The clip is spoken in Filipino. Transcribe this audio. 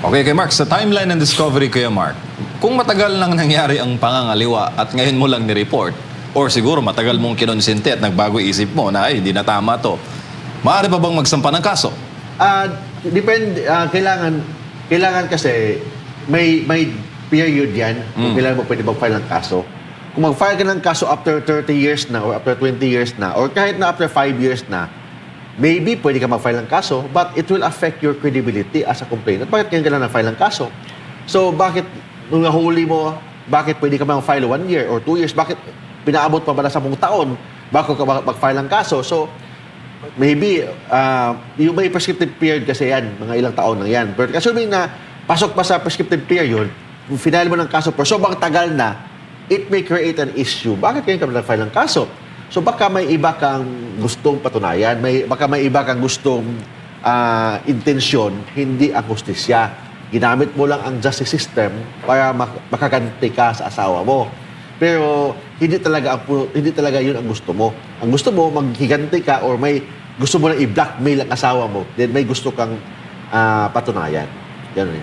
Okay, kay Mark, sa timeline ng discovery, Kuya Mark, kung matagal nang nangyari ang pangangaliwa at ngayon mo lang ni-report, or siguro matagal mong kinonsente at nagbago isip mo na ay, hindi na tama to, maaari pa bang magsampa ng kaso? Depende, kailangan kasi may period yan kung kailan mo pwede mag-file ng kaso. Kung mag-file ka ng kaso after 30 years na or after 20 years na or kahit na after 5 years na, maybe pwede ka mag-file ng kaso but it will affect your credibility as a complainant. Bakit kaya ka lang na-file ng kaso? So bakit nung nahuli mo, bakit pwede ka mag-file 1 year or 2 years? Bakit pinaabot pa ba na 10 taon bago ka mag-file ng kaso? So maybe yung may prescriptive period kasi yan, mga ilang taon na yan. But assuming na pasok pa sa prescriptive period, kung final mo ng kaso pero sobrang tagal na, it may create an issue. Bakit kayo ka nag-file ng kaso? So baka may iba kang gustong patunayan, baka may iba kang gustong intensyon, hindi ang hustisya. Ginamit mo lang ang justice system para makaganti ka sa asawa mo. Pero hindi talaga yun ang gusto mo. Ang gusto mo, maghiganti ka or may gusto mo na i-blackmail ang asawa mo, then may gusto kang patunayan. Yan.